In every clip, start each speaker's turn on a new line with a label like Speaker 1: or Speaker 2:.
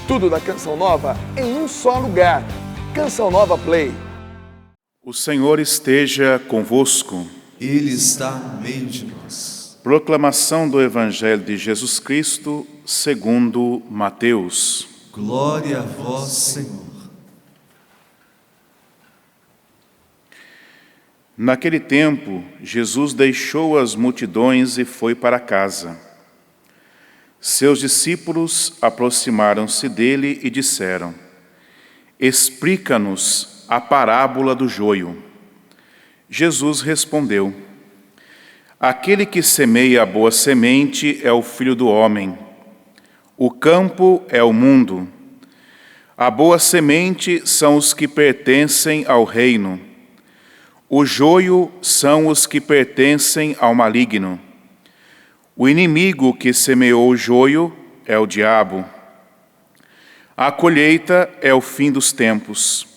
Speaker 1: Tudo da Canção Nova em um só lugar. Canção Nova Play.
Speaker 2: O Senhor esteja convosco.
Speaker 3: Ele está no meio de nós.
Speaker 2: Proclamação do Evangelho de Jesus Cristo segundo Mateus.
Speaker 3: Glória a vós, Senhor.
Speaker 2: Naquele tempo, Jesus deixou as multidões e foi para casa. Seus discípulos aproximaram-se dele e disseram: Explica-nos a parábola do joio. Jesus respondeu: Aquele que semeia a boa semente é o Filho do Homem. O campo é o mundo. A boa semente são os que pertencem ao reino. O joio são os que pertencem ao maligno. O inimigo que semeou o joio é o diabo. A colheita é o fim dos tempos.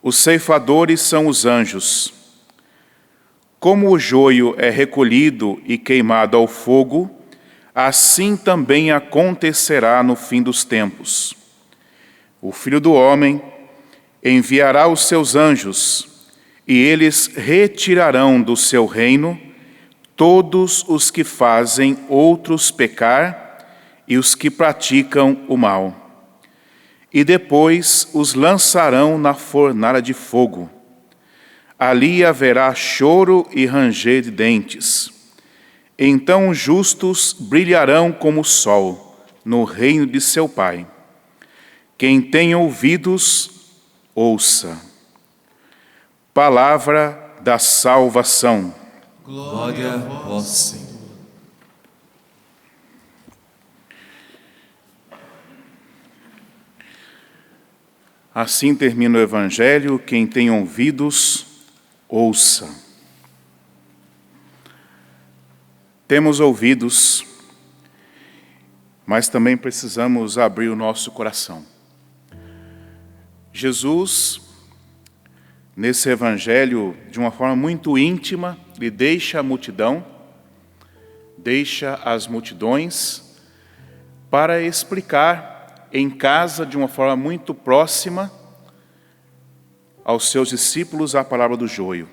Speaker 2: Os ceifadores são os anjos. Como o joio é recolhido e queimado ao fogo, assim também acontecerá no fim dos tempos. O Filho do Homem enviará os seus anjos, e eles retirarão do seu reino todos os que fazem outros pecar e os que praticam o mal. E depois os lançarão na fornalha de fogo. Ali haverá choro e ranger de dentes. Então os justos brilharão como o sol no reino de seu Pai. Quem tem ouvidos, ouça. Palavra da salvação.
Speaker 3: Glória a vós, Senhor.
Speaker 2: Assim termina o Evangelho. Quem tem ouvidos, ouça. Temos ouvidos, mas também precisamos abrir o nosso coração. Jesus, nesse Evangelho, de uma forma muito íntima, ele deixa a multidão, deixa as multidões, para explicar em casa, de uma forma muito próxima, aos seus discípulos a palavra do joio.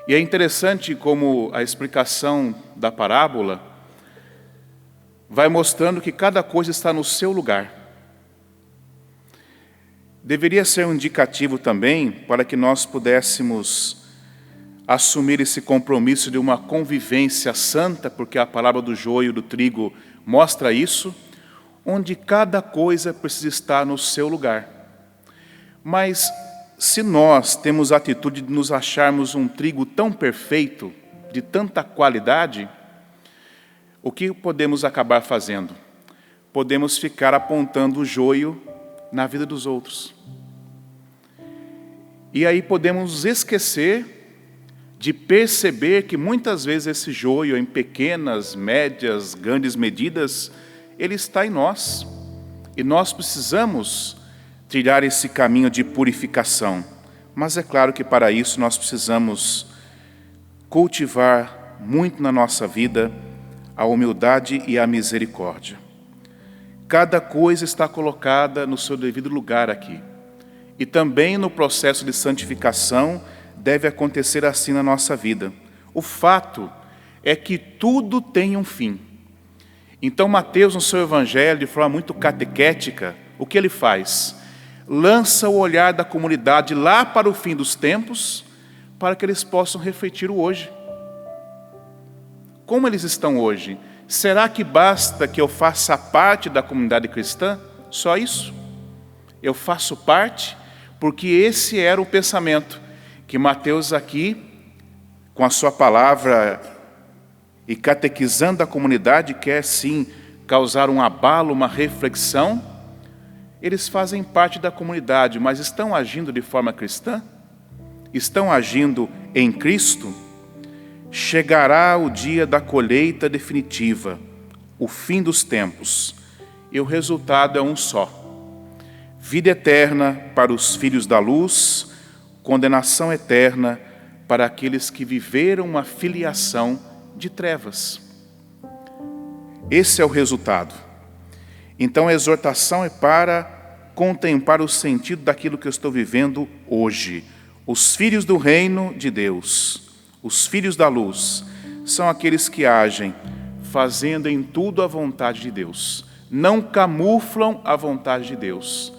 Speaker 2: E é interessante como a explicação da parábola vai mostrando que cada coisa está no seu lugar. Deveria ser um indicativo também para que nós pudéssemos assumir esse compromisso de uma convivência santa, porque a palavra do joio, do trigo, mostra isso, onde cada coisa precisa estar no seu lugar. Mas se nós temos a atitude de nos acharmos um trigo tão perfeito, de tanta qualidade, o que podemos acabar fazendo? Podemos ficar apontando o joio na vida dos outros. E aí podemos esquecer de perceber que muitas vezes esse joio, em pequenas, médias, grandes medidas, ele está em nós. E nós precisamos trilhar esse caminho de purificação. Mas é claro que para isso nós precisamos cultivar muito na nossa vida a humildade e a misericórdia. Cada coisa está colocada no seu devido lugar aqui. E também no processo de santificação deve acontecer assim na nossa vida. O fato é que tudo tem um fim. Então Mateus, no seu Evangelho, de forma muito catequética, o que ele faz? Lança o olhar da comunidade lá para o fim dos tempos, para que eles possam refletir o hoje. Como eles estão hoje? Será que basta que eu faça parte da comunidade cristã? Só isso? Eu faço parte? Porque esse era o pensamento que Mateus aqui, com a sua palavra e catequizando a comunidade, quer sim causar um abalo, uma reflexão. Eles fazem parte da comunidade, mas estão agindo de forma cristã? Estão agindo em Cristo? Chegará o dia da colheita definitiva, o fim dos tempos, e o resultado é um só: vida eterna para os filhos da luz, condenação eterna para aqueles que viveram uma filiação de trevas. Esse é o resultado. Então a exortação é para contemplar o sentido daquilo que eu estou vivendo hoje. Os filhos do reino de Deus, os filhos da luz, são aqueles que agem fazendo em tudo a vontade de Deus. Não camuflam a vontade de Deus.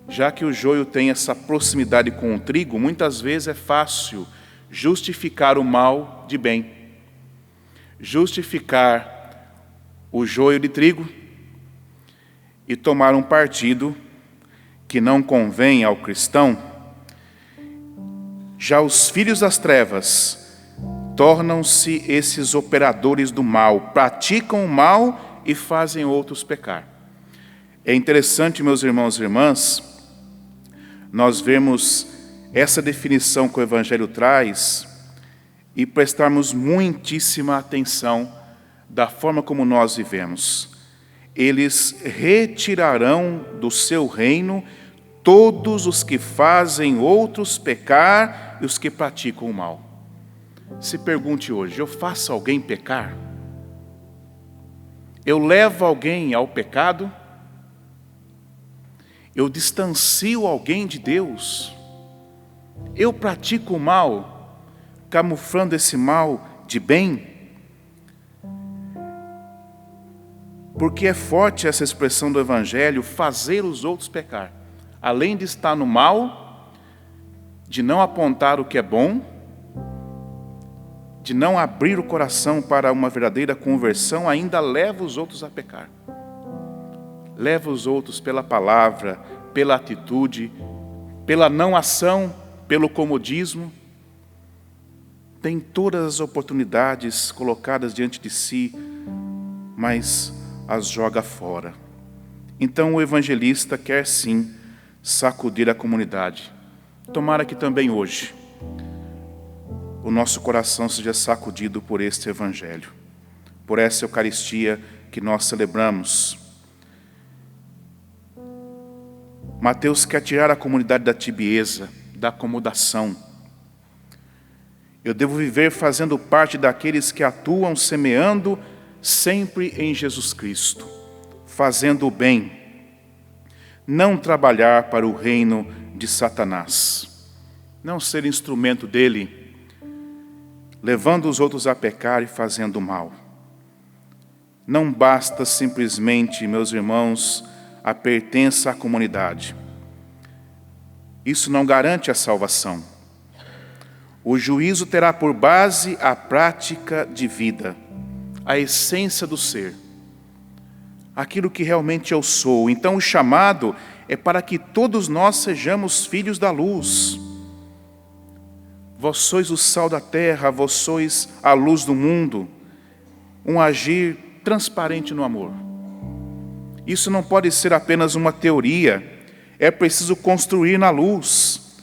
Speaker 2: Já que o joio tem essa proximidade com o trigo, muitas vezes é fácil justificar o mal de bem. Justificar o joio de trigo e tomar um partido que não convém ao cristão. Já os filhos das trevas tornam-se esses operadores do mal, praticam o mal e fazem outros pecar. É interessante, meus irmãos e irmãs, nós vemos essa definição que o Evangelho traz e prestarmos muitíssima atenção da forma como nós vivemos. Eles retirarão do seu reino todos os que fazem outros pecar e os que praticam o mal. Se pergunte hoje, eu faço alguém pecar? Eu levo alguém ao pecado? Eu distancio alguém de Deus? Eu pratico o mal, camuflando esse mal de bem? Porque é forte essa expressão do Evangelho, fazer os outros pecar. Além de estar no mal, de não apontar o que é bom, de não abrir o coração para uma verdadeira conversão, ainda leva os outros a pecar. Leva os outros pela palavra, pela atitude, pela não ação, pelo comodismo. Tem todas as oportunidades colocadas diante de si, mas as joga fora. Então o evangelista quer sim sacudir a comunidade. Tomara que também hoje o nosso coração seja sacudido por este evangelho, por essa Eucaristia que nós celebramos. Mateus quer tirar a comunidade da tibieza, da acomodação. Eu devo viver fazendo parte daqueles que atuam semeando sempre em Jesus Cristo, fazendo o bem, não trabalhar para o reino de Satanás, não ser instrumento dele, levando os outros a pecar e fazendo o mal. Não basta simplesmente, meus irmãos, a pertença à comunidade. Isso não garante a salvação. O juízo terá por base a prática de vida, a essência do ser, aquilo que realmente eu sou. Então o chamado é para que todos nós sejamos filhos da luz. Vós sois o sal da terra, vós sois a luz do mundo, um agir transparente no amor. Isso não pode ser apenas uma teoria, é preciso construir na luz.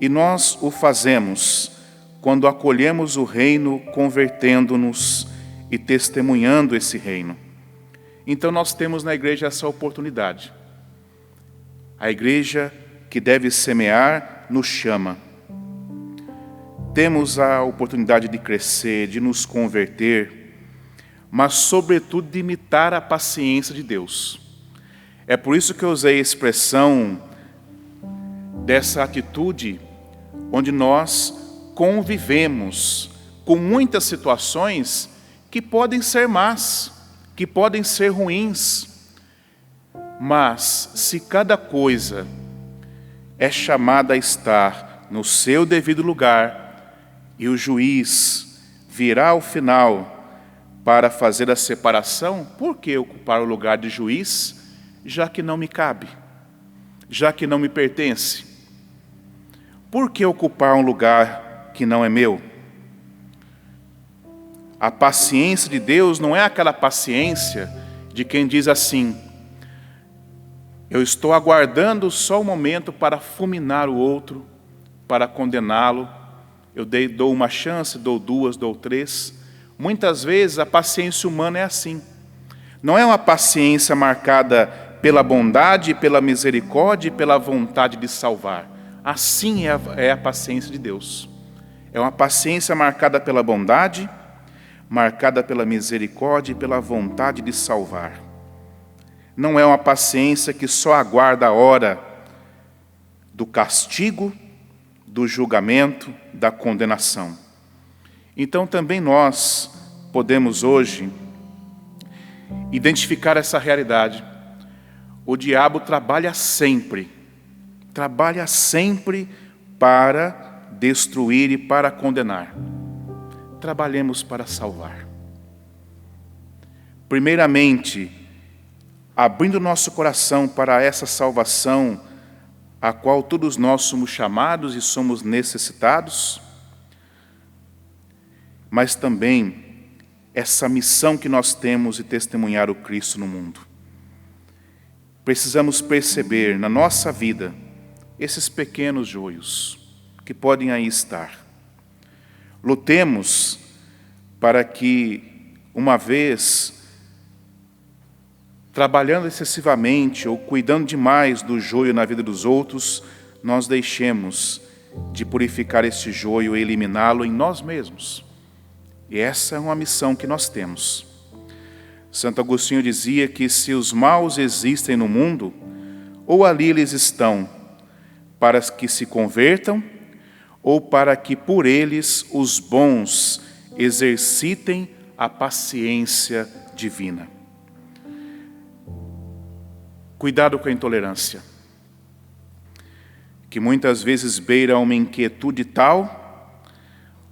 Speaker 2: E nós o fazemos quando acolhemos o reino, convertendo-nos e testemunhando esse reino. Então nós temos na igreja essa oportunidade. A igreja que deve semear nos chama. Temos a oportunidade de crescer, de nos converter, mas sobretudo de imitar a paciência de Deus. É por isso que eu usei a expressão dessa atitude onde nós convivemos com muitas situações que podem ser más, que podem ser ruins, mas se cada coisa é chamada a estar no seu devido lugar e o juiz virá ao final para fazer a separação, por que ocupar o lugar de juiz, já que não me cabe, já que não me pertence? Por que ocupar um lugar que não é meu? A paciência de Deus não é aquela paciência de quem diz assim: eu estou aguardando só o momento para fulminar o outro, para condená-lo. Eu dou uma chance, dou duas, dou três. Muitas vezes a paciência humana é assim. Não é uma paciência marcada pela bondade, pela misericórdia e pela vontade de salvar. Assim é a paciência de Deus. É uma paciência marcada pela bondade, marcada pela misericórdia e pela vontade de salvar. não é uma paciência que só aguarda a hora do castigo, do julgamento, da condenação. Então também nós podemos hoje identificar essa realidade. O diabo trabalha sempre para destruir e para condenar. Trabalhemos para salvar. Primeiramente, abrindo nosso coração para essa salvação, a qual todos nós somos chamados e somos necessitados, mas também essa missão que nós temos de testemunhar o Cristo no mundo. Precisamos perceber na nossa vida esses pequenos joios que podem aí estar. Lutemos para que, uma vez trabalhando excessivamente ou cuidando demais do joio na vida dos outros, nós deixemos de purificar esse joio e eliminá-lo em nós mesmos. E essa é uma missão que nós temos. Santo Agostinho dizia que se os maus existem no mundo, ou ali eles estão para que se convertam, ou para que por eles os bons exercitem a paciência divina. Cuidado com a intolerância, que muitas vezes beira uma inquietude tal,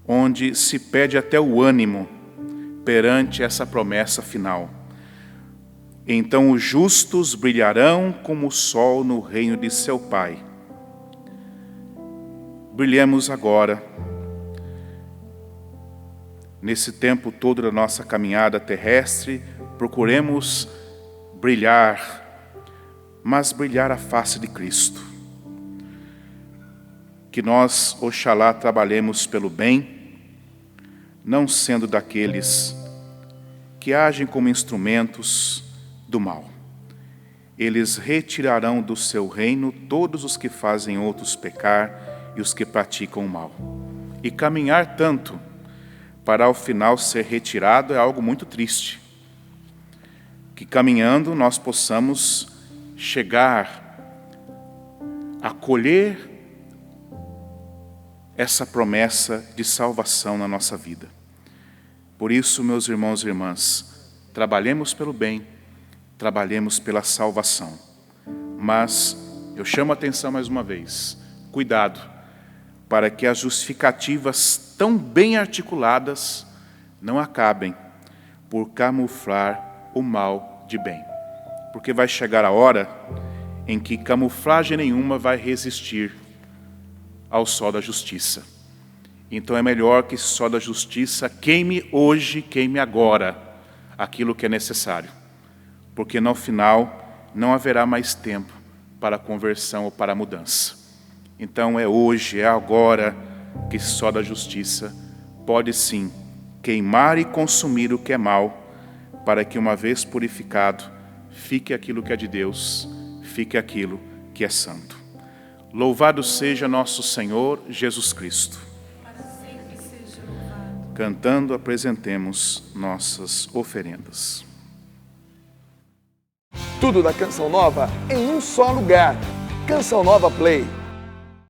Speaker 2: onde se perde até o ânimo perante essa promessa final. Então os justos brilharão como o sol no reino de seu Pai. Brilhemos agora, nesse tempo todo da nossa caminhada terrestre, procuremos brilhar, mas brilhar a face de Cristo. Que nós, oxalá, trabalhemos pelo bem, não sendo daqueles que agem como instrumentos do mal. Eles retirarão do seu reino todos os que fazem outros pecar e os que praticam o mal. E caminhar tanto para ao final ser retirado é algo muito triste. Que caminhando nós possamos chegar a colher essa promessa de salvação na nossa vida. Por isso, meus irmãos e irmãs, trabalhemos pelo bem, trabalhemos pela salvação. Mas eu chamo a atenção mais uma vez, cuidado, para que as justificativas tão bem articuladas não acabem por camuflar o mal de bem. Porque vai chegar a hora em que camuflagem nenhuma vai resistir ao sol da justiça. Então é melhor que esse sol da justiça queime hoje, queime agora, aquilo que é necessário. Porque no final não haverá mais tempo para a conversão ou para a mudança. Então é hoje, é agora que esse sol da justiça pode sim queimar e consumir o que é mal, para que uma vez purificado, fique aquilo que é de Deus, fique aquilo que é santo. Louvado seja nosso Senhor Jesus Cristo.
Speaker 4: Para sempre seja louvado.
Speaker 2: Cantando, apresentemos nossas oferendas.
Speaker 1: Tudo da Canção Nova em um só lugar. Canção Nova Play.